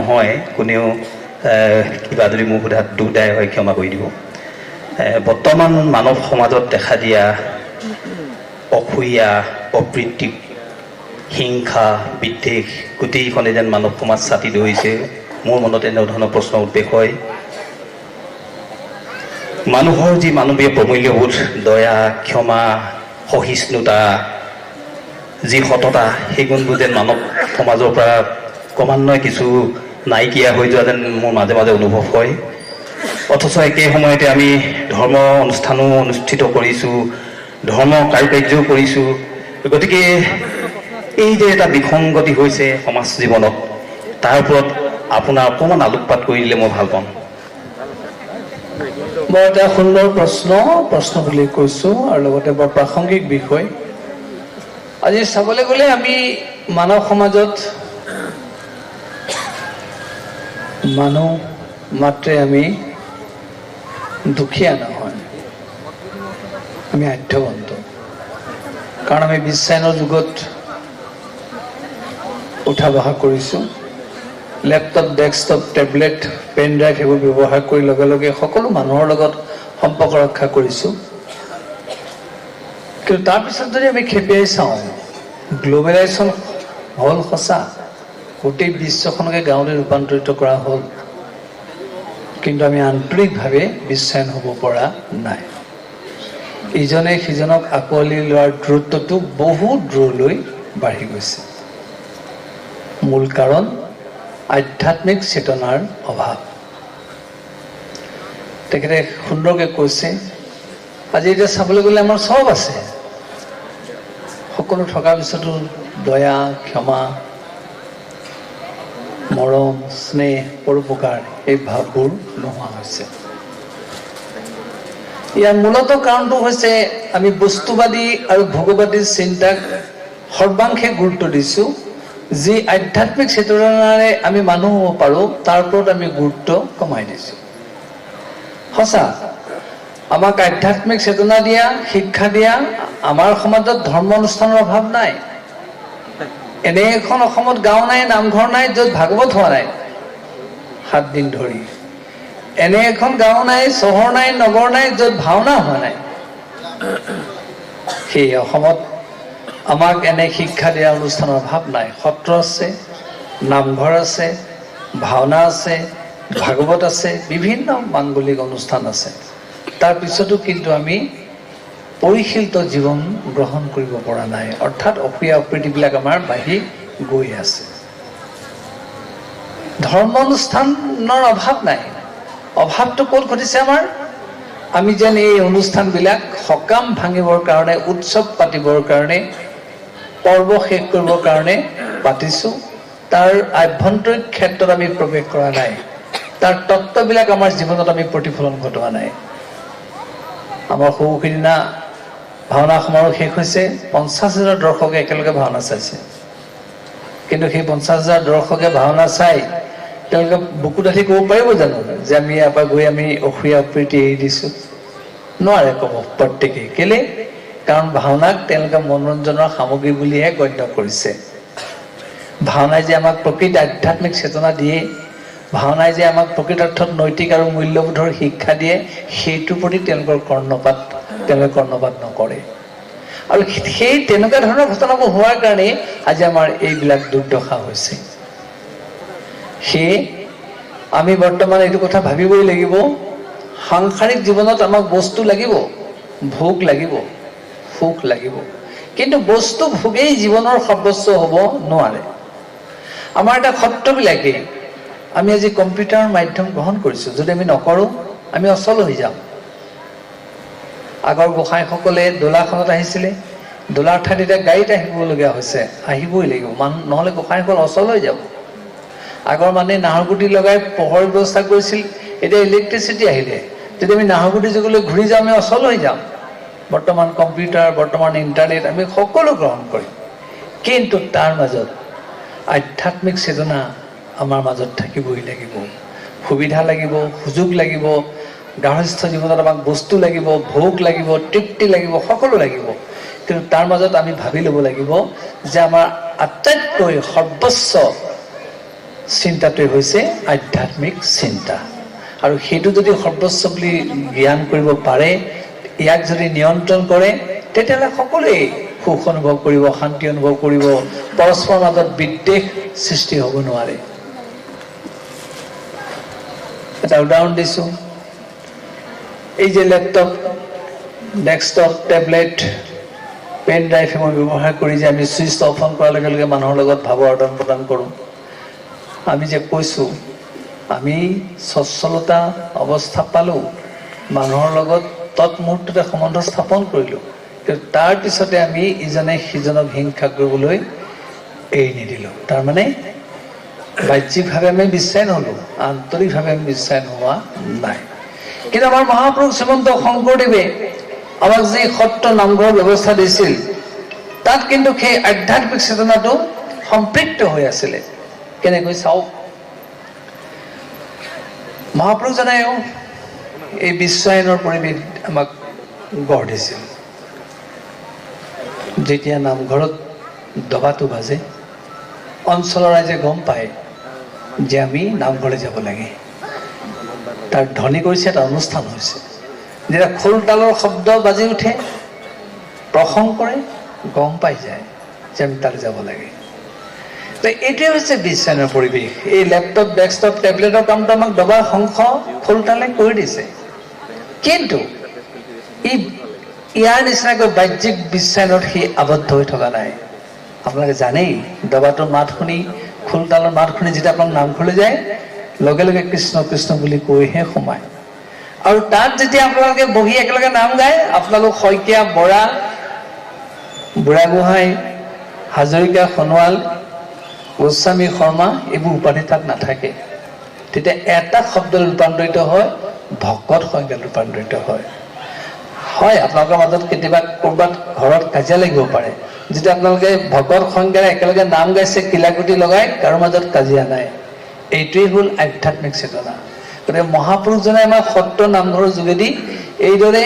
নহয়, কোনেও কিবা যদি মোক সোধাত দুটাই হয় ক্ষমা কৰি দিব। বৰ্তমান মানৱ সমাজত দেখা দিয়া অসূয়া, অপ্ৰীতি, হিংসা, বিদ্বেষ গোটেইখনে যেন মানৱ সমাজ ছাতি ধৰিছে। মোৰ মনত এনেধৰণৰ প্ৰশ্ন উদ্বেগ হয়। মানুহৰ যি মানৱীয় প্ৰমূল্যবোধ, দয়া, ক্ষমা, সহিষ্ণুতা, যি সততা, সেই গুণবোৰ যেন মানৱ সমাজৰ পৰা ক্ৰমান্বয়ে কিছু নাইকিয়া হৈ যোৱা যেন মোৰ মাজে মাজে অনুভৱ হয়। অথচ একে সময়তে আমি ধৰ্ম অনুষ্ঠানো অনুষ্ঠিত কৰিছোঁ, ধৰ্ম কাৰুকাৰ্যও কৰিছোঁ। গতিকে এই যে এটা বিসংগতি হৈছে সমাজ জীৱনত, তাৰ ওপৰত আপোনাৰ অকণমান আলোকপাত কৰি দিলে মই ভাল পাম। বৰ এটা সুন্দৰ প্ৰশ্ন বুলি কৈছোঁ, আৰু লগতে বৰ প্ৰাসংগিক বিষয়। আজি চাবলৈ গ'লে আমি মানৱ সমাজত মানুহ মাত্ৰে আমি দুখীয়া নহয়, আমি আধ্যবন্ত। কাৰণ আমি বিশ্বায়নৰ যুগত উঠা বহা কৰিছোঁ। Laptop, desktop, tablet, pen drive এইবোৰ ব্যৱহাৰ কৰি লগে লগে সকলো মানুহৰ লগত সম্পৰ্ক ৰক্ষা কৰিছোঁ। কিন্তু তাৰপিছত যদি আমি খেপিয়াই চাওঁ, গ্ল'বেলাইজেশ্যন হ'ল সঁচা, গোটেই বিশ্বখনকে গাঁৱলৈ ৰূপান্তৰিত কৰা হ'ল, কিন্তু আমি আন্তৰিকভাৱে বিশ্বায়ন হ'ব পৰা নাই। ইজনে সিজনক আঁকোৱালি লোৱাৰ দূৰত্বটো বহুত দূৰলৈ বাঢ়ি গৈছে। মূল কাৰণ আধ্যাত্মিক চেতনাৰ অভাৱ। তেখেতে সুন্দৰকৈ কৈছে, আজি এতিয়া চাবলৈ গ'লে আমাৰ চব আছে, সকলো থকাৰ পিছতো দয়া, ক্ষমা, মৰম, স্নেহ, পৰোপকাৰ এই ভাৱবোৰ নোহোৱা হৈছে। ইয়াৰ মূলত কাৰণটো হৈছে আমি বস্তুবাদী আৰু ভোগবাদী চিন্তাক সৰ্বাংশে গুৰুত্ব দিছোঁ। যি আধ্যাত্মিক চেতনাৰে আমি মানুহ হ'ব পাৰোঁ, তাৰ ওপৰত আমি গুৰুত্ব কমাই দিছোঁ। সঁচা, আমাক আধ্যাত্মিক চেতনা দিয়া, শিক্ষা দিয়া আমাৰ সমাজত ধৰ্ম অনুষ্ঠানৰ অভাৱ নাই। এনে এখন অসমত গাঁও নাই, নামঘৰ নাই, য'ত ভাগৱত হোৱা নাই 7 দিন ধৰি। এনে এখন গাঁও নাই, চহৰ নাই, নগৰ নাই, য'ত ভাওনা হোৱা নাই। সেই অসমত আমাক এনে শিক্ষা দিয়া অনুষ্ঠানৰ অভাৱ নাই। সত্ৰ আছে, নামঘৰ আছে, ভাওনা আছে, ভাগৱত আছে, বিভিন্ন মাংগলিক অনুষ্ঠান আছে। তাৰপিছতো কিন্তু আমি পৰিশীলিত জীৱন গ্ৰহণ কৰিব পৰা নাই, অৰ্থাৎ অসূয়া অপ্ৰীতিবিলাক আমাৰ বাঢ়ি গৈ আছে। ধৰ্ম অনুষ্ঠানৰ অভাৱ নাই। অভাৱটো ক'ত ঘটিছে আমাৰ? আমি যেন এই অনুষ্ঠানবিলাক সকাম ভাঙিবৰ কাৰণে, উৎসৱ পাতিবৰ কাৰণে, পৰ্ব শেষ কৰিবৰ কাৰণে পাতিছোঁ, তাৰ আভ্যন্তৰীণ ক্ষেত্ৰত আমি প্ৰৱেশ কৰা নাই। তাৰ তত্ত্ববিলাক আমাৰ জীৱনত আমি প্ৰতিফলন ঘটোৱা নাই। আমাৰ সৌ সিদিনা ভাওনা সমাৰোহ শেষ হৈছে, 50,000 দৰ্শকে একেলগে ভাওনা চাইছে। কিন্তু সেই 50,000 দৰ্শকে ভাওনা চাই তেওঁলোকে বুকু ডাঠি ক'ব পাৰিব জানো যে আমি ইয়াৰ পৰা গৈ আমি অসূয়া অপ্ৰীতি এৰি দিছোঁ? নোৱাৰে ক'ব প্ৰত্যেকেই। কেলে? কাৰণ ভাওনাক তেওঁলোকে মনোৰঞ্জনৰ সামগ্ৰী বুলিহে গণ্য কৰিছে। ভাওনাই যে আমাক প্ৰকৃত আধ্যাত্মিক চেতনা দিয়ে, ভাওনাই যে আমাক প্ৰকৃত অৰ্থত নৈতিক আৰু মূল্যবোধৰ শিক্ষা দিয়ে, সেইটোৰ প্ৰতি তেওঁলোকে কৰ্ণপাত নকৰে। আৰু সেই তেনেকুৱা ধৰণৰ ঘটনাবোৰ হোৱাৰ কাৰণেই আজি আমাৰ এইবিলাক দুৰ্দশা হৈছে। সেয়ে আমি বৰ্তমান এইটো কথা ভাবিবই লাগিব, সাংসাৰিক জীৱনত আমাক বস্তু লাগিব, ভোগ লাগিব, সুখ লাগিব, কিন্তু বস্তু ভোগেই জীৱনৰ সৰ্বস্ব হ'ব নোৱাৰে। আমাৰ এটা সত্ৰবিলাকেই, আমি আজি কম্পিউটাৰৰ মাধ্যম গ্ৰহণ কৰিছোঁ, যদি আমি নকৰোঁ আমি অচল হৈ যাম। আগৰ গোসাঁইসকলে দোলাখনত আহিছিলে, দোলাৰ ঠাইত এতিয়া গাড়ীত আহিবলগীয়া হৈছে, আহিবই লাগিব, নহ'লে গোসাঁইসকল অচল হৈ যাব। আগৰ মানুহে নাহৰগুটি লগাই পোহৰ ব্যৱস্থা কৰিছিল, এতিয়া ইলেক্ট্ৰিচিটি আহিলে, যদি আমি নাহৰগুটি যুগলৈ ঘূৰি যাওঁ আমি অচল হৈ যাম। বৰ্তমান কম্পিউটাৰ, বৰ্তমান ইণ্টাৰনেট আমি সকলো গ্ৰহণ কৰিম, কিন্তু তাৰ মাজত আধ্যাত্মিক চেতনা আমাৰ মাজত থাকিবই লাগিব। সুবিধা লাগিব, সুযোগ লাগিব, গাৰ্হস্থ্য জীৱনত আমাক বস্তু লাগিব, ভোগ লাগিব, তৃপ্তি লাগিব, সকলো লাগিব, কিন্তু তাৰ মাজত আমি ভাবি ল'ব লাগিব যে আমাৰ আটাইতকৈ সৰ্বোচ্চ চিন্তাটোৱে হৈছে আধ্যাত্মিক চিন্তা। আৰু সেইটো যদি সৰ্বোচ্চ বুলি জ্ঞান কৰিব পাৰে, ইয়াক যদি নিয়ন্ত্ৰণ কৰে, তেতিয়াহ'লে সকলোৱে সুখ অনুভৱ কৰিব, শান্তি অনুভৱ কৰিব, পৰস্পৰৰ মাজত বিদ্বেষ সৃষ্টি হ'ব নোৱাৰে। এটা উদাহৰণ দিছোঁ, এই যে laptop, desktop, tablet, pen drive মই ব্যৱহাৰ কৰি যে আমি ছুইচ অফ অন কৰাৰ লগে লগে মানুহৰ লগত ভাৱৰ আদান প্ৰদান কৰোঁ। আমি যে কৈছোঁ আমি স্বচ্ছলতা অৱস্থা পালোঁ, মানুহৰ লগত তৎমুহূৰ্ততে সম্বন্ধ স্থাপন কৰিলোঁ, কিন্তু তাৰপিছতে আমি ইজনে সিজনক হিংসা কৰিবলৈ এৰি নিদিলোঁ। তাৰমানে বাহ্যিকভাৱে আমি বিশ্বাস নহ'লোঁ, আন্তৰিকভাৱে আমি বিশ্বাস নোহোৱা নাই। কিন্তু আমাৰ মহাপুৰুষ শ্ৰীমন্ত শংকৰদেৱে আমাক যি সত্ৰ নামঘৰৰ ব্যৱস্থা দিছিল, তাত কিন্তু সেই আধ্যাত্মিক চেতনাটো সম্পৃক্ত হৈ আছিলে। কেনেকৈ চাওক, মহাপুৰুষজনেও এই বিশ্বায়নৰ পৰিৱেশ আমাক গঢ় দিছিল। যেতিয়া নামঘৰত দবাটো বাজে, অঞ্চলৰ ৰাইজে গম পায় যে আমি নামঘৰলৈ যাব লাগে। তাৰ ধ্বনি কৰিছে, এটা অনুষ্ঠান হৈছে। যেতিয়া খোল তালৰ শব্দ বাজি উঠে, প্ৰসংগ কৰে, গম পাই যায় যে আমি তালৈ যাব লাগে। তো এইটোৱে হৈছে বিশ্বায়নৰ পৰিৱেশ। এই লেপটপ, ডেস্কটপ, টেবলেটৰ কামটো আমাক দবা, শংখ, খোল তালে কৰি দিছে। কিন্তু ইয়াৰ নিচিনাকৈ বাহ্যিক বিশ্বায়নত সি আবদ্ধ হৈ থকা নাই। আপোনালোকে জানেই, দবাটোৰ মাত শুনি, খোল তালৰ মাত শুনি যেতিয়া আপোনাক নামঘৰলৈ যায়, লগে লগে কৃষ্ণ কৃষ্ণ বুলি কৈহে সোমায়। আৰু তাত যেতিয়া আপোনালোকে বহি একেলগে নাম গায়, আপোনালোক শইকীয়া, বৰা, বুঢ়াগোহাঁই, হাজৰিকা, সোণোৱাল, গোস্বামী, শৰ্মা, এইবোৰ উপাধি তাত নাথাকে। তেতিয়া এটা শব্দলৈ ৰূপান্তৰিত হয়, ভকত সংজ্ঞাত ৰূপান্তৰিত হয়। হয়, আপোনালোকৰ মাজত কেতিয়াবা ক'ৰবাত ঘৰত কাজিয়া লাগিব পাৰে। যেতিয়া আপোনালোকে ভকত সংজ্ঞাৰে একেলগে নাম গাইছে, কিলাকুটি লগাই, কাৰো মাজত কাজিয়া নাই। এইটোৱেই হ'ল আধ্যাত্মিক চেতনা। গতিকে মহাপুৰুষজনে আমাক সত্ৰ নামঘৰৰ যোগেদি এইদৰে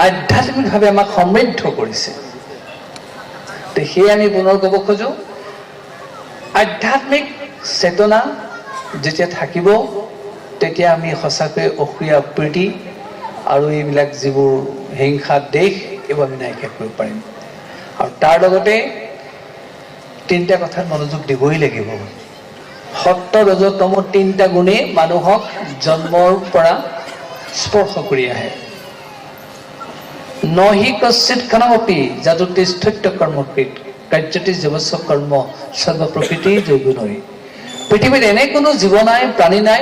আধ্যাত্মিকভাৱে আমাক সমৃদ্ধ কৰিছে। সেয়ে আমি পুনৰ ক'ব খোজো, আধ্যাত্মিক চেতনা যেতিয়া থাকিব, তেতিয়া আমি সঁচাকৈ অসূয়া প্ৰীতি আৰু এইবিলাক যিবোৰ হিংসা দেশ, এইবোৰ আমি নাইকিয়া কৰিব পাৰিম। আৰু তাৰ লগতে তিনিটা কথাত মনোযোগ দিবই লাগিব। সত্য, ৰজ, তম তিনিটা গুণেই মানুহক জন্মৰ পৰা স্পৰ্শ কৰি আহে। নহি কশ্চিৎ ক্ষণমপি যাদু তিষ্ঠত্য কৰ্মকৃত কাৰ্যতি জীৱস্ব কৰ্ম সৰ্ব প্ৰকৃতি দুৰ্গুণই। পৃথিৱীত এনে কোনো জীৱ নাই, প্ৰাণী নাই,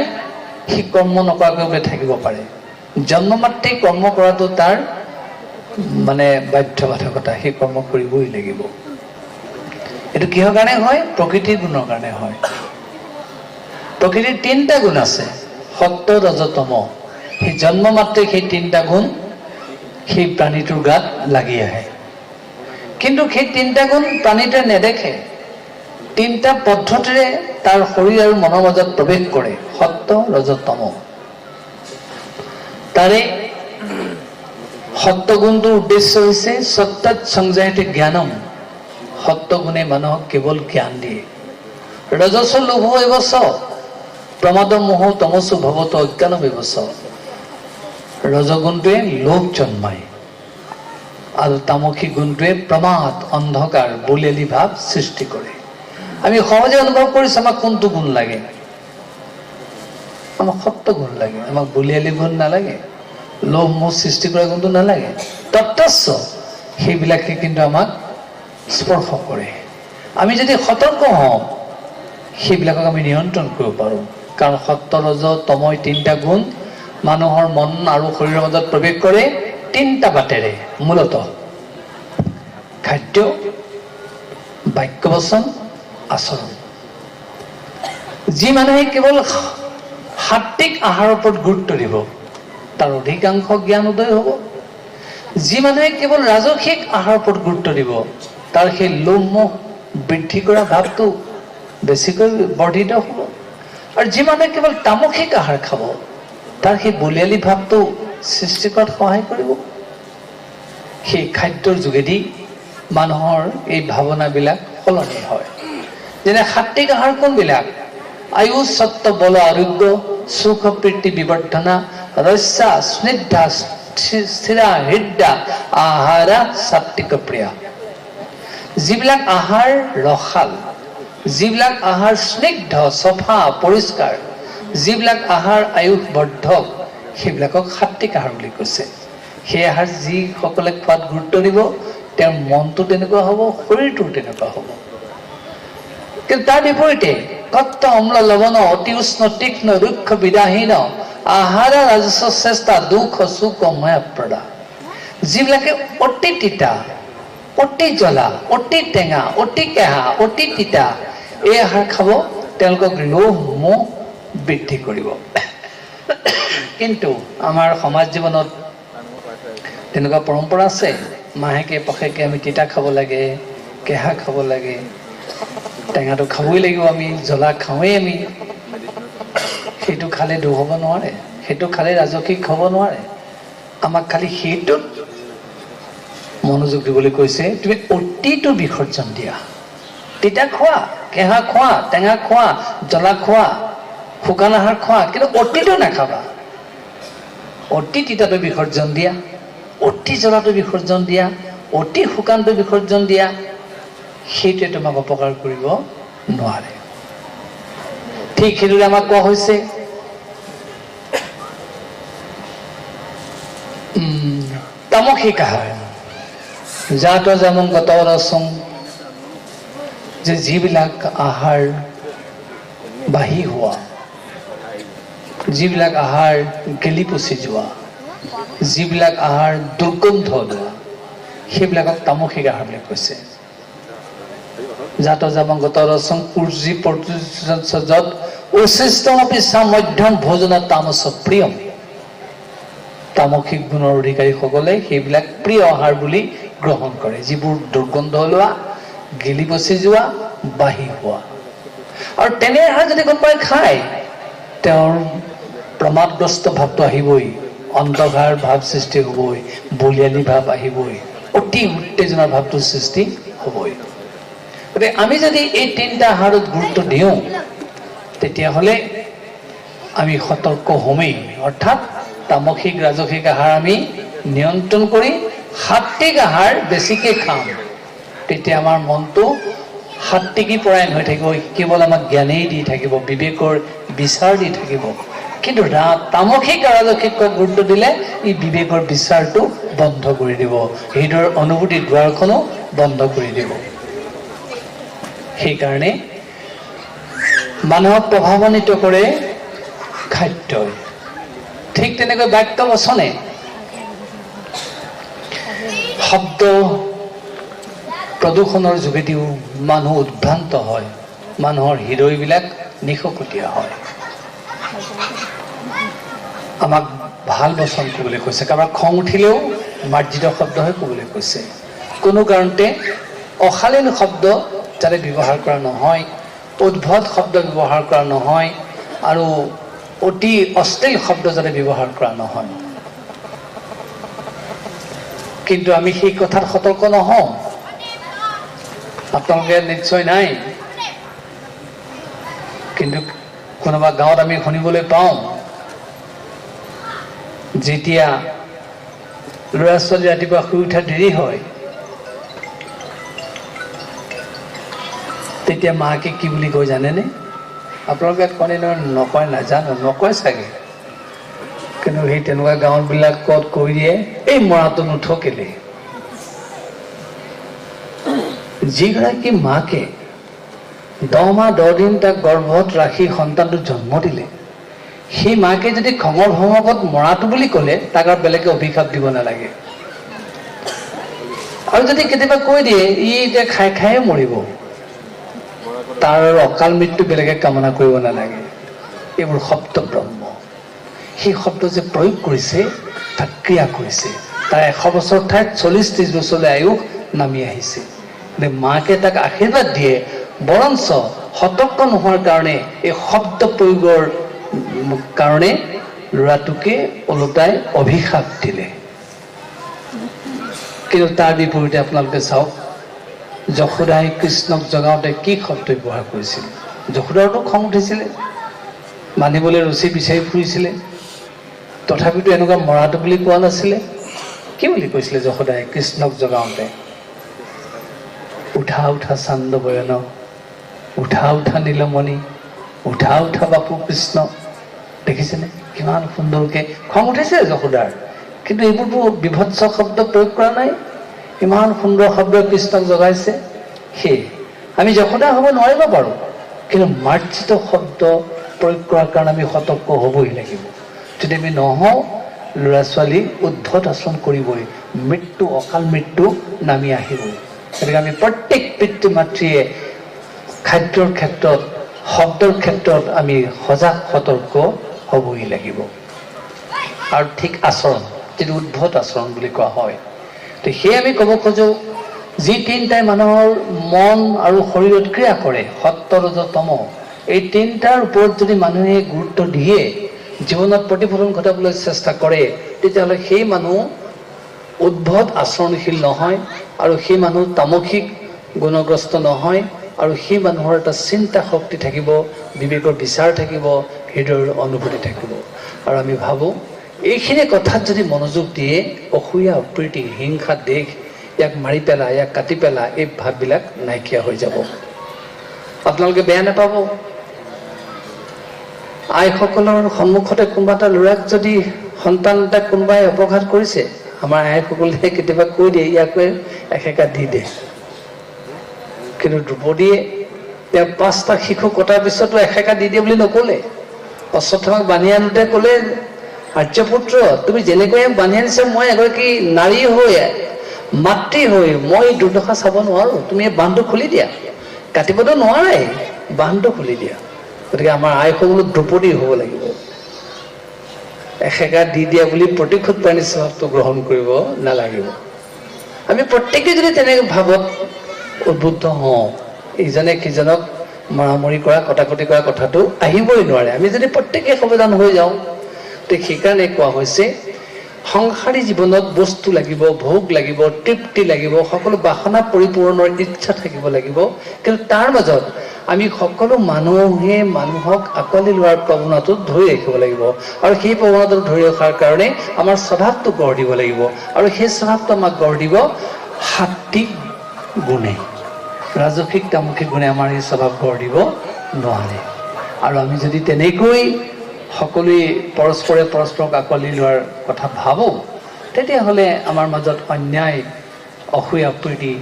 সি কৰ্ম নকৰাকৈ থাকিব পাৰে। জন্ম মাত্ৰেই কৰ্ম কৰাটো তাৰ মানে বাধ্যবাধকতা, সেই কৰ্ম কৰিবই লাগিব। এইটো কিহৰ কাৰণে হয়? প্ৰকৃতিৰ গুণৰ কাৰণে হয়। প্ৰকৃতিৰ তিনিটা গুণ আছে, সত্য, ৰজ, তম। সেই জন্ম মাত্ৰেই সেই তিনিটা গুণ সেই প্ৰাণীটোৰ গাত লাগি আহে। কিন্তু সেই তিনিটা গুণ প্ৰাণীটোৱে নেদেখে। তিনিটা পদ্ধতিৰে তাৰ শৰীৰ আৰু মনৰ মাজত প্ৰৱেশ কৰে, সত্য, ৰজ, তম। তাৰে সত্য গুণটোৰ উদ্দেশ্য হৈছে সত্যাত সংজায়তে জ্ঞানম। সত্য গুণে মানুহক কেৱল জ্ঞান দিয়ে। ৰজস লোভ এবচ প্ৰমাদ মোহ তমসু ভৱত অজ্ঞান ব্যৱচ। ৰজগুণটোৱে লোভ জন্মায় আৰু তামসিক গুণটোৱে প্ৰমাদ, অন্ধকাৰ, বলিয়ালি ভাৱ সৃষ্টি কৰে। আমি সহজে অনুভৱ কৰিছোঁ আমাক কোনটো গুণ লাগে। আমাক সত্য গুণ লাগে, আমাক বলিয়ালি গুণ নালাগে, লোভ মোহ সৃষ্টি কৰা গুণটো নালাগে। তত্ত্বস্য সেইবিলাকে কিন্তু আমাক স্পৰ্শ কৰে। আমি যদি সতৰ্ক হওঁ, সেইবিলাকক আমি নিয়ন্ত্ৰণ কৰিব পাৰোঁ। কাৰণ সত্য, ৰজ, তম তিনিটা গুণ মানুহৰ মন আৰু শৰীৰৰ মাজত প্ৰৱেশ কৰে তিনিটা বাটেৰে। মূলতঃ খাদ্য, বাক্য বচন, আচৰণ। যি মানুহে কেৱল সাত্বিক আহাৰৰ ওপৰত গুৰুত্ব দিব, তাৰ অধিকাংশ জ্ঞান উদয় হ'ব। যি মানুহে কেৱল ৰাজসিক আহাৰৰ ওপৰত গুৰুত্ব দিব, তাৰ সেই লোভ মোহ বৃদ্ধি কৰা ভাৱটো বেছিকৈ বৰ্ধিত হ'ব। আৰু যি মানুহে কেৱল তামসিক আহাৰ খাব, তাৰ সেই বলিয়ালি ভাৱটো সৃষ্টি কৰাত সহায় কৰিব। সেই খাদ্যৰ যোগেদি মানুহৰ এই ভাৱনাবিলাক সলনি হয়। যেনে সাত্বিক আহাৰ কোনবিলাক? আয়ু সত্য বল আৰোগ্য সুখ প্ৰীতি বিবৰ্ধনা ৰস্যা স্নিগ্ধা স্থিৰা হৃদা আহাৰা সাত্বিক প্ৰিয়া। যিবিলাক আহাৰ ৰসাল, যিবিলাক আহাৰ স্নিগ্ধ চফা পৰিষ্কাৰ, যিবিলাক আহাৰ আয়ুস বৰ্ধক, সেইবিলাকক সাত্বিক আহাৰ বুলি কৈছে। সেই আহাৰ যিসকলে খোৱাত গুৰুত্ব দিব তেওঁৰ মনটো তেনেকুৱা হ'ব, শৰীৰটো তেনেকুৱা হ'ব। কিন্তু তাৰ বিপৰীতে কত্ত অম্ল লৱণ অতি উষ্ণ তীক্ষ্ণ ৰুক্ষ বিদাহীন আহাৰ ৰাজস্ব চেষ্টা দুখ সুখ ময়াপ্ৰদা, যিবিলাকে অতি তিতা, অতি জ্বলা, অতি টেঙা, অতি কেঁহা, অতি তিতা, এই আহাৰ খাব, তেওঁলোকক লোভ মোহ বৃদ্ধি কৰিব। কিন্তু আমাৰ সমাজ জীৱনত তেনেকুৱা পৰম্পৰা আছে। মাহেকে পষেকে আমি তিতা খাব লাগে, কেঁহা খাব লাগে, টেঙাটো খাবই লাগিব, আমি জ্বলা খাওঁৱেই আমি। সেইটো খালে দুখ হ'ব নোৱাৰে, সেইটো খালে ৰাজসিক হ'ব নোৱাৰে। আমাক খালি সেইটোত মনোযোগ দিবলৈ কৈছে, তুমি অতিটো বিসৰ্জন দিয়া। তিতা খোৱা, কেঁহা খোৱা, টেঙা খোৱা, জ্বলা খোৱা, শুকান আহাৰ খোৱা, কিন্তু অতিটো নাখাবা। অতি তিতাটো বিসৰ্জন দিয়া, অতি জ্বলাটো বিসৰ্জন দিয়া, অতি শুকানটো বিসৰ্জন দিয়া। সেইটোৱে তোমাক অপকাৰ কৰিব নোৱাৰে। ঠিক সেইদৰে আমাক কোৱা হৈছে তামসিক আহাৰ জাত জামং গত ৰসং, যে যিবিলাক আহাৰ বাঢ়ি হোৱা, যিবিলাক আহাৰ গেলি পচি যোৱা, যিবিলাক আহাৰ দুৰ্গন্ধ লোৱা, সেইবিলাকক তামসিক আহাৰ বুলি কৈছে। জাত জামং গত ৰসং পূৰ্জি যত উচ্ছিষ্টমপি মধ্যম ভোজন তামস প্ৰিয়ম। তামসিক গুণৰ অধিকাৰীসকলে সেইবিলাক প্ৰিয় আহাৰ বুলি গ্ৰহণ কৰে, যিবোৰ দুৰ্গন্ধ লোৱা, গেলি পচি যোৱা, বাঢ়ি হোৱা। আৰু তেনে আহাৰ যদি কোনোবাই খায়, তেওঁৰ প্ৰমাদগ্ৰস্ত ভাৱটো আহিবই, অন্ধকাৰ ভাৱ সৃষ্টি হ'বই, বলিয়ালি ভাৱ আহিবই, অতি উত্তেজনাৰ ভাৱটোৰ সৃষ্টি হ'বই। গতিকে আমি যদি এই তিনিটা আহাৰত গুৰুত্ব দিওঁ, তেতিয়াহ'লে আমি সতৰ্ক হ'মেই। অৰ্থাৎ তামসিক ৰাজসিক আহাৰ আমি নিয়ন্ত্ৰণ কৰি সাত্বিক আহাৰ বেছিকৈ খাম, তেতিয়া আমাৰ মনটো সাত্বিকী পৰায়ণ হৈ থাকিব, কেৱল আমাক জ্ঞানেই দি থাকিব, বিবেকৰ বিচাৰ দি থাকিব। কিন্তু তামসিক ৰাজসিকক গুৰুত্ব দিলে ই বিবেকৰ বিচাৰটো বন্ধ কৰি দিব, হৃদয়ৰ অনুভূতিৰ দুৱাৰখনো বন্ধ কৰি দিব। সেইকাৰণে মানুহক প্ৰভাৱান্বিত কৰে খাদ্যই। ঠিক তেনেকৈ বাক্য বচনে, শব্দ প্ৰদূষণৰ যোগেদিও মানুহ উদ্ভ্ৰান্ত হয়, মানুহৰ হৃদয়বিলাক নিশকতীয়া হয়। আমাক ভাল বচন ক'বলৈ কৈছে, কাৰোবাৰ খং উঠিলেও মাৰ্জিত শব্দহে ক'বলৈ কৈছে। কোনো কাৰণতে অশালীন শব্দ যাতে ব্যৱহাৰ কৰা নহয়, উদ্ভট শব্দ ব্যৱহাৰ কৰা নহয়, আৰু অতি অশ্লীল শব্দ যাতে ব্যৱহাৰ কৰা নহয়। কিন্তু আমি সেই কথাত সতৰ্ক নহওঁ। আপোনালোকে নিশ্চয় নাই, কিন্তু কোনোবা গাঁৱত আমি শুনিবলৈ পাওঁ, যেতিয়া ল'ৰা ছোৱালী ৰাতিপুৱা শুই উঠা দেৰি হয়, তেতিয়া মাকে কি বুলি কয় জানেনে? আপোনালোকে কণী নকয় নাজানো, নকয় চাগে, কিন্তু সেই তেনেকুৱা গাঁৱবিলাকত কৈ দিয়ে, এই মৰাটো নুঠকিলে। যিগৰাকী মাকে 10 মাহ 10 দিন তাক গৰ্ভত ৰাখি সন্তানটো জন্ম দিলে, সেই মাকে যদি খঙৰ ভঙকত মৰাটো বুলি ক'লে, তাক আৰু বেলেগে অভিশাপ দিব নালাগে। আৰু যদি কেতিয়াবা কৈ দিয়ে ই এতিয়া খাই খায়ে মৰিব, তাৰ অকাল মৃত্যু বেলেগে কামনা কৰিব নালাগে। এইবোৰ শব্দ ব্ৰহ্ম। সেই শব্দ যে প্ৰয়োগ কৰিছে, তাক ক্ৰিয়া কৰিছে, তাৰ 100 বছৰ ঠাইত 40-30 বছৰলৈ আয়ুস নামি আহিছে। মাকে তাক আশীৰ্বাদ দিয়ে, বৰঞ্চ সতৰ্ক নোহোৱাৰ কাৰণে, এই শব্দ প্ৰয়োগৰ কাৰণে ল'ৰাটোকে ওলোটাই অভিশাপ দিলে। কিন্তু তাৰ বিপৰীতে আপোনালোকে চাওক, যশোদাই কৃষ্ণক জগাওঁতে কি শব্দ ব্যৱহাৰ কৰিছিল? যশোদাৰতো খং উঠিছিলে, মানিবলৈ ৰুচি বিচাৰি ফুৰিছিলে, তথাপিতো এনেকুৱা মৰাটো বুলি কোৱা নাছিলে। কি বুলি কৈছিলে যশোদাই কৃষ্ণক জগাওঁতে? উঠা উঠা চান্দ বয়ন, উঠা উঠা নীলমণি, উঠা উঠা বাপু কৃষ্ণ। দেখিছেনে কিমান সুন্দৰকৈ খং উঠিছে যশোদাৰ, কিন্তু এইবোৰতো বিভৎস শব্দ প্ৰয়োগ কৰা নাই, ইমান সুন্দৰ শব্দ কৃষ্ণক জগাইছে। সেয়ে আমি যশোদা হ'ব নোৱাৰিব পাৰোঁ, কিন্তু মাৰ্জিত শব্দ প্ৰয়োগ কৰাৰ কাৰণে আমি সতৰ্ক হ'বই লাগিব। যদি আমি নহওঁ, ল'ৰা ছোৱালী উদ্ধত আচৰণ কৰিবই, মৃত্যু অকাল মৃত্যু নামি আহিবই। গতিকে আমি প্ৰত্যেক পিতৃ মাতৃয়ে খাদ্যৰ ক্ষেত্ৰত, শব্দৰ ক্ষেত্ৰত আমি সজাগ সতৰ্ক হ'বই লাগিব। আৰু ঠিক আচৰণ, যিটো উদ্ভট আচৰণ বুলি কোৱা হয়, তো সেয়ে আমি ক'ব খোজোঁ, যি তিনিটাই মানুহৰ মন আৰু শৰীৰত ক্ৰিয়া কৰে, সত্য ৰজ তম, এই তিনিটাৰ ওপৰত যদি মানুহে গুৰুত্ব দিয়ে, জীৱনত প্ৰতিফলন ঘটাবলৈ চেষ্টা কৰে, তেতিয়াহ'লে সেই মানুহ উদ্ভট আচৰণশীল নহয়, আৰু সেই মানুহ তামসিক গুণগ্ৰস্ত নহয়, আৰু সেই মানুহৰ এটা চিন্তা শক্তি থাকিব, বিবেকৰ বিচাৰ থাকিব, হৃদয়ৰ অনুভূতি থাকিব। আৰু আমি ভাবোঁ এইখিনি কথাত যদি মনোযোগ দিয়ে, অসূয়া অপ্ৰীতি হিংসা দেশ, ইয়াক মাৰি পেলা, ইয়াক কাটি পেলা, এই ভাৱবিলাক নাইকিয়া হৈ যাব। আপোনালোকে বেয়া নাপাব, আইসকলৰ সন্মুখতে কোনোবা এটা ল'ৰাক যদি সন্তান এটাক কোনোবাই অপঘাত কৰিছে, আমাৰ আইসকলে কেতিয়াবা কৈ দিয়ে, ইয়াকে এসেকা দি দে। কিন্তু দ্ৰৌপদীয়ে তেওঁ 5টা শিশু কটাৰ পিছতো এসেকা দি দিয়ে বুলি নক'লে। অশ্বত্থামাক বান্ধি আনোতে ক'লে, আৰ্যপুত্ৰ তুমি যেনেকৈ বান্ধি আনিছা, মই এগৰাকী নাৰী হৈ, মাতৃ হৈ মই দুৰ্দশা চাব নোৱাৰোঁ, তুমি এই বান্ধটো খুলি দিয়া। কাটিবতো নোৱাৰাই, বান্ধটো খুলি দিয়া। গতিকে আমাৰ আইসকলো দ্ৰৌপদী হ'ব লাগিব। এসেকা দি দিয়া বুলি প্ৰতিশোধ প্ৰাণী স্বভাৱটো গ্ৰহণ কৰিব নালাগিব। আমি প্ৰত্যেকে যদি তেনেকৈ ভাৱত উদ্বুদ্ধ হওঁ, ইজনে সিজনক মৰামৰি কৰা, কটাকটি কৰা কথাটো আহিবই নোৱাৰে। আমি যদি প্ৰত্যেকে সাৱধান হৈ যাওঁ, তো সেইকাৰণে কোৱা হৈছে, সংসাৰী জীৱনত বস্তু লাগিব, ভোগ লাগিব, তৃপ্তি লাগিব, সকলো বাসনা পৰিপূৰণৰ ইচ্ছা থাকিব লাগিব, কিন্তু তাৰ মাজত আমি সকলো মানুহে মানুহক আঁকোৱালি লোৱাৰ প্ৰৱণতাটো ধৰি ৰাখিব লাগিব। আৰু সেই প্ৰৱণতাটো ধৰি ৰখাৰ কাৰণে আমাৰ স্বভাৱটো গঢ় দিব লাগিব, আৰু সেই স্বভাৱটো আমাক গঢ় দিব সাত্বিক গুণে। ৰাজসিক তামসিক গুণে আমাৰ এই স্বভাৱ গঢ় দিব নোৱাৰে। আৰু আমি যদি তেনেকৈ সকলোৱে পৰস্পৰে পৰস্পৰক আঁকোৱালি লোৱাৰ কথা ভাবোঁ, তেতিয়াহ'লে আমাৰ মাজত অন্যায়, অসূয়া প্ৰীতি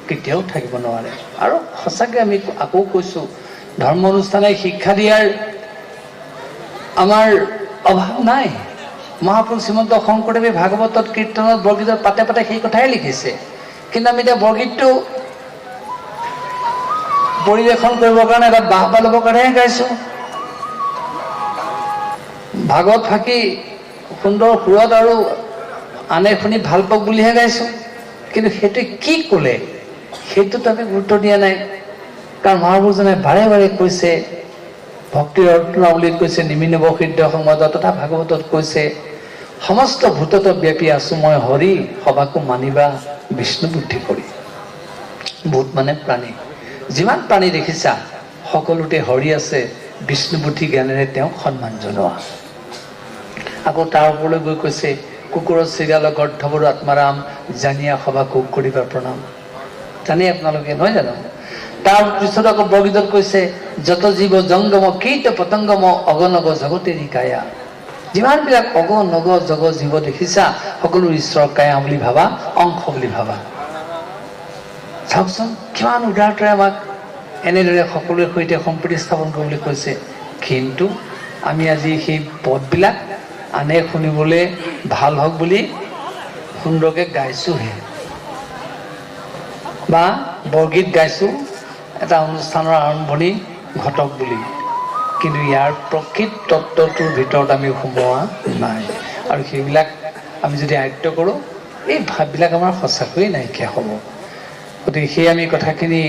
কেতিয়াও থাকিব নোৱাৰে। আৰু সঁচাকৈ আমি আকৌ কৈছোঁ, ধৰ্ম অনুষ্ঠানে শিক্ষা দিয়াৰ আমাৰ অভাৱ নাই। মহাপুৰুষ শ্ৰীমন্ত শংকৰদেৱে ভাগৱতত, কীৰ্তনত, বৰগীতত পাতে পাতে সেই কথাই লিখিছে। কিন্তু আমি এতিয়া বৰগীতটো পৰিৱেশন কৰিবৰ কাৰণে, এটা বাহবা ল'বৰ কাৰণেহে গাইছোঁ। ভাগৱত ফাঁকি সুন্দৰ সুৰত আৰু আনে শুনি ভাল পাওক বুলিহে গাইছোঁ, কিন্তু সেইটো কি ক'লে সেইটোত আমি গুৰুত্ব দিয়া নাই। কাৰণ মহাপুৰুষজনে বাৰে বাৰে কৈছে, ভক্তিৰ ৰত্নাৱলীত কৈছে, নিমিনৱ সিদ্ধ সমাজত তথা ভাগৱতত কৈছে, সমস্ত ভূতত ব্যাপী আছো মই হৰি, সবাকো মানিবা বিষ্ণু বুদ্ধি কৰি। ভূত মানে প্ৰাণী, যিমান প্ৰাণী দেখিছা সকলোতে হৰি আছে, বিষ্ণু বুদ্ধি জ্ঞানেৰে তেওঁক সন্মান জনোৱা। আকৌ তাৰ ওপৰলৈ গৈ কৈছে, কুকুৰৰ চিৰিয়ালৰ গৰ্ধৱৰ আত্মাৰাম, জানিয়া সবাকো কৰিবা প্ৰণাম। জানে আপোনালোকে, নহয় জানো? তাৰ পিছত আকৌ বৰগীতত কৈছে, যত জীৱ জংগম কীট পতংগম অগনগ জগতেৰি কায়া। যিমানবিলাক অগনগ জগ জীৱ দেখিছা, সকলো ঈশ্বৰৰ কায়া বুলি ভাবা, অংশ বুলি ভাবা। চাওকচোন কিমান উদাৰতাৰে আমাক এনেদৰে সকলোৰে সৈতে সম্প্ৰীতি স্থাপন কৰিবলৈ কৈছে। কিন্তু আমি আজি সেই পদবিলাক আনে শুনিবলৈ ভাল হওক বুলি সুন্দৰকৈ গাইছোঁহে, বা বৰগীত গাইছোঁ এটা অনুষ্ঠানৰ আৰম্ভণি ঘটক বুলি, কিন্তু ইয়াৰ প্ৰকৃত তত্ত্বটোৰ ভিতৰত আমি সোমোৱা নাই। আৰু সেইবিলাক আমি যদি আয়ত্ব কৰোঁ, এই ভাৱবিলাক আমাৰ সঁচাকৈয়ে নাইকিয়া হ'ব। গতিকে সেই আমি কথাখিনি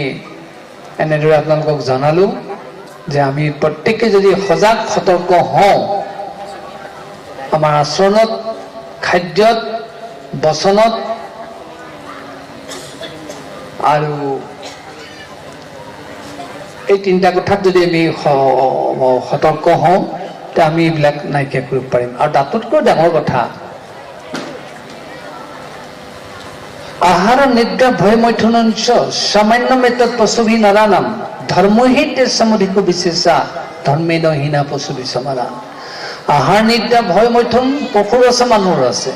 এনেদৰে আপোনালোকক জনালোঁ যে আমি প্ৰত্যেকে যদি সজাগ সতৰ্ক হওঁ, আমাৰ আচৰণত, খাদ্যত, বচনত আৰু এই তিনিটা কথাত যদি আমি সতৰ্ক হওঁ তে আমি এইবিলাক নাইকিয়া কৰিব পাৰিম। আৰু তাতোতকৈ ডাঙৰ কথা, আহাৰ নিদ্ৰা ভয় মৈথুনঞ্চ সামান্য মেতত পশুভি নাৰানাম ধৰ্মহিতে সমধিক বিশেষা ধৰ্মেণ হীনা পশুভি সমানা। আহাৰ নিদ্ৰা ভয় মৈথুন পশুৰ আছে, মানুহৰ আছে।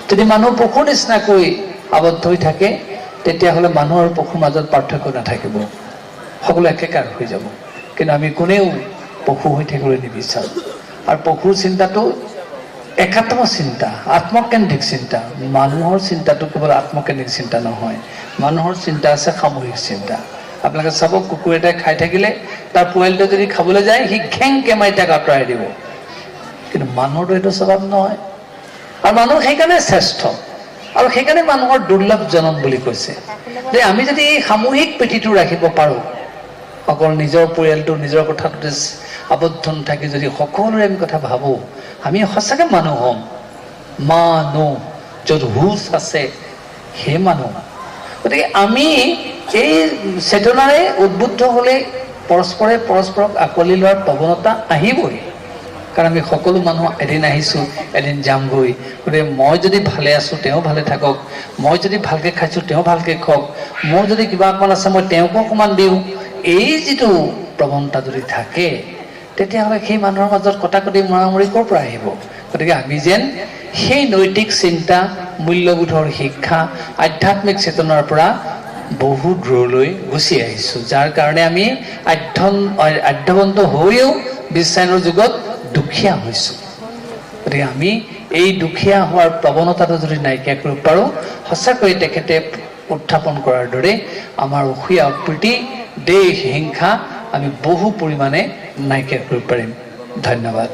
যদি মানুহ পশুৰ নিচিনাকৈ আবদ্ধ হৈ থাকে তেতিয়াহ'লে মানুহ আৰু পশুৰ মাজত পাৰ্থক্য নাথাকিব, সকলো একেকাৰ হৈ যাব। কিন্তু আমি কোনেও পশু হৈ থাকিবলৈ নিবিচাৰোঁ। আৰু পশুৰ চিন্তাটো একাত্ম চিন্তা, আত্মকেন্দ্ৰিক চিন্তা। মানুহৰ চিন্তাটো কেৱল আত্মকেন্দ্ৰিক চিন্তা নহয়, মানুহৰ চিন্তা আছে সামূহিক চিন্তা। আপোনালোকে চাব, কুকুৰ এটাই খাই থাকিলে তাৰ পোৱালিটোৱে যদি খাবলৈ যায় সি ঘেংকে মাৰি তাক আঁতৰাই দিব। কিন্তু মানুহৰতো এইটো স্বভাৱ নহয়। আৰু মানুহ সেইকাৰণে শ্ৰেষ্ঠ, আৰু সেইকাৰণে মানুহৰ দুৰ্লভ জনম বুলি কৈছে যে আমি যদি এই সামূহিক প্ৰীতিটো ৰাখিব পাৰোঁ, অকল নিজৰ পৰিয়ালটো নিজৰ কথাটোতে আবদ্ধ নাথাকি যদি সকলোৰে আমি কথা ভাবোঁ, আমি সঁচাকৈ মানুহ হ'ম। মানুহ য'ত হুচ আছে সেই মানুহ। গতিকে আমি এই চেতনাৰে উদ্বুদ্ধ হ'লে পৰস্পৰে পৰস্পৰক আঁকোৱালি লোৱাৰ প্ৰৱণতা আহিবই। কাৰণ আমি সকলো মানুহ এদিন আহিছোঁ, এদিন যামগৈ। গতিকে মই যদি ভালে আছোঁ তেওঁ ভালে থাকক, মই যদি ভালকৈ খাইছোঁ তেওঁ ভালকৈ খাওক, মোৰ যদি কিবা অকণমান আছে মই তেওঁকো অকণমান দিওঁ। এই যিটো প্ৰৱণতা যদি থাকে তেতিয়াহ'লে সেই মানুহৰ মাজত কটাকটি মৰামৰি ক'ৰ পৰা আহিব? গতিকে আমি যেন সেই নৈতিক চিন্তা, মূল্যবোধৰ শিক্ষা, আধ্যাত্মিক চেতনাৰ পৰা বহু দূৰলৈ গুচি আহিছোঁ, যাৰ কাৰণে আমি আধ্যবন্ত হৈও বিশ্বায়নৰ যুগত দুখীয়া হৈছোঁ। গতিকে আমি এই দুখীয়া হোৱাৰ প্ৰৱণতাটো যদি নাইকিয়া কৰিব পাৰোঁ, সঁচাকৈ তেখেতে উত্থাপন কৰাৰ দৰে আমাৰ অসূয়া অপ্ৰীতি, দেশ হিংসা আমি বহু পৰিমাণে নাইকিয়া কৰিব পাৰিম। ধন্যবাদ।